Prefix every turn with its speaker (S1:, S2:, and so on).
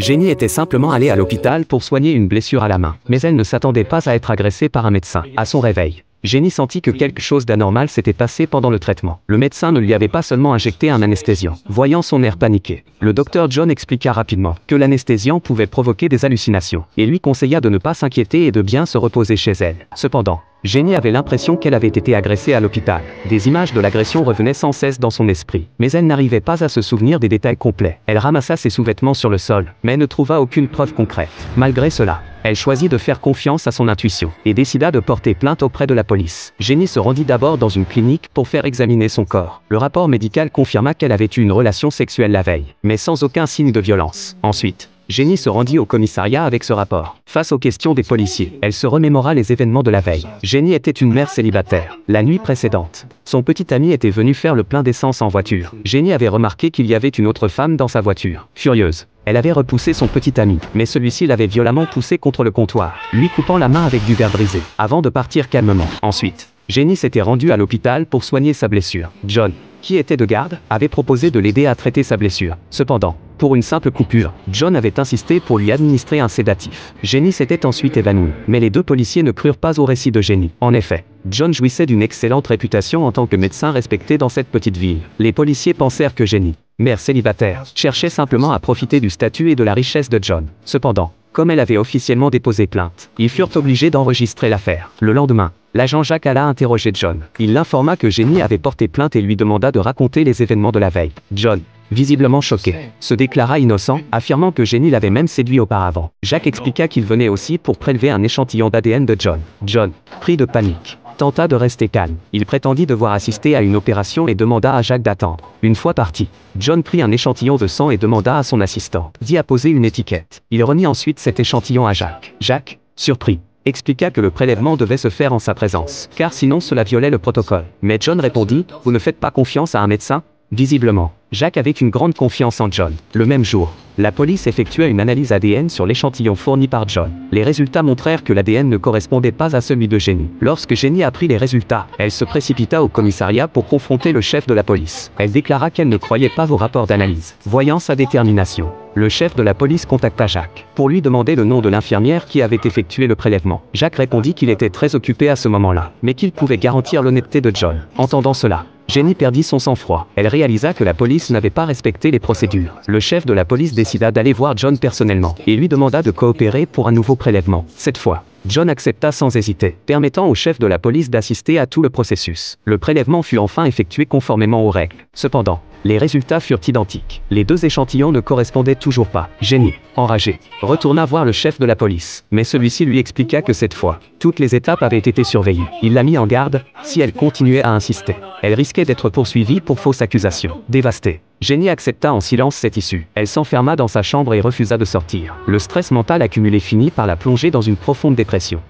S1: Jenny était simplement allée à l'hôpital pour soigner une blessure à la main, mais elle ne s'attendait pas à être agressée par un médecin. À son réveil, Jenny sentit que quelque chose d'anormal s'était passé pendant le traitement. Le médecin ne lui avait pas seulement injecté un anesthésiant. Voyant son air paniqué, le docteur John expliqua rapidement que l'anesthésiant pouvait provoquer des hallucinations, et lui conseilla de ne pas s'inquiéter et de bien se reposer chez elle. Cependant, Jenny avait l'impression qu'elle avait été agressée à l'hôpital. Des images de l'agression revenaient sans cesse dans son esprit, mais elle n'arrivait pas à se souvenir des détails complets. Elle ramassa ses sous-vêtements sur le sol, mais ne trouva aucune preuve concrète. Malgré cela, elle choisit de faire confiance à son intuition et décida de porter plainte auprès de la police. Jenny se rendit d'abord dans une clinique pour faire examiner son corps. Le rapport médical confirma qu'elle avait eu une relation sexuelle la veille, mais sans aucun signe de violence. Ensuite, Jenny se rendit au commissariat avec ce rapport. Face aux questions des policiers, elle se remémora les événements de la veille. Jenny était une mère célibataire. La nuit précédente, son petit ami était venu faire le plein d'essence en voiture. Jenny avait remarqué qu'il y avait une autre femme dans sa voiture. Furieuse, elle avait repoussé son petit ami, mais celui-ci l'avait violemment poussé contre le comptoir, lui coupant la main avec du verre brisé, avant de partir calmement. Ensuite, Jenny s'était rendue à l'hôpital pour soigner sa blessure. John, qui était de garde, avait proposé de l'aider à traiter sa blessure. Cependant, pour une simple coupure, John avait insisté pour lui administrer un sédatif. Jenny s'était ensuite évanouie, mais les deux policiers ne crurent pas au récit de Jenny. En effet, John jouissait d'une excellente réputation en tant que médecin respecté dans cette petite ville. Les policiers pensèrent que Jenny, mère célibataire, cherchait simplement à profiter du statut et de la richesse de John. Cependant, comme elle avait officiellement déposé plainte, ils furent obligés d'enregistrer l'affaire. Le lendemain, l'agent Jacques alla interroger John. Il l'informa que Jenny avait porté plainte et lui demanda de raconter les événements de la veille. John, visiblement choqué, se déclara innocent, affirmant que Jenny l'avait même séduit auparavant. Jacques expliqua qu'il venait aussi pour prélever un échantillon d'ADN de John. John, pris de panique, tenta de rester calme. Il prétendit devoir assister à une opération et demanda à Jacques d'attendre. Une fois parti, John prit un échantillon de sang et demanda à son assistant d'y apposer une étiquette. Il remit ensuite cet échantillon à Jacques. Jacques, surpris, expliqua que le prélèvement devait se faire en sa présence, car sinon cela violait le protocole. Mais John répondit « Vous ne faites pas confiance à un médecin ?» Visiblement, Jacques avait une grande confiance en John. Le même jour, la police effectua une analyse ADN sur l'échantillon fourni par John. Les résultats montrèrent que l'ADN ne correspondait pas à celui de Jenny. Lorsque Jenny apprit les résultats, elle se précipita au commissariat pour confronter le chef de la police. Elle déclara qu'elle ne croyait pas au rapport d'analyse. Voyant sa détermination, le chef de la police contacta Jacques pour lui demander le nom de l'infirmière qui avait effectué le prélèvement. Jacques répondit qu'il était très occupé à ce moment-là, mais qu'il pouvait garantir l'honnêteté de John. Entendant cela, Jenny perdit son sang-froid. Elle réalisa que la police n'avait pas respecté les procédures. Le chef de la police décida d'aller voir John personnellement et lui demanda de coopérer pour un nouveau prélèvement. Cette fois, John accepta sans hésiter, permettant au chef de la police d'assister à tout le processus. Le prélèvement fut enfin effectué conformément aux règles. Cependant, les résultats furent identiques. Les deux échantillons ne correspondaient toujours pas. Jenny, enragée, retourna voir le chef de la police, mais celui-ci lui expliqua que cette fois, toutes les étapes avaient été surveillées. Il la mit en garde, si elle continuait à insister, elle risquait d'être poursuivie pour fausse accusation. Dévastée, Jenny accepta en silence cette issue. Elle s'enferma dans sa chambre et refusa de sortir. Le stress mental accumulé finit par la plonger dans une profonde dépression.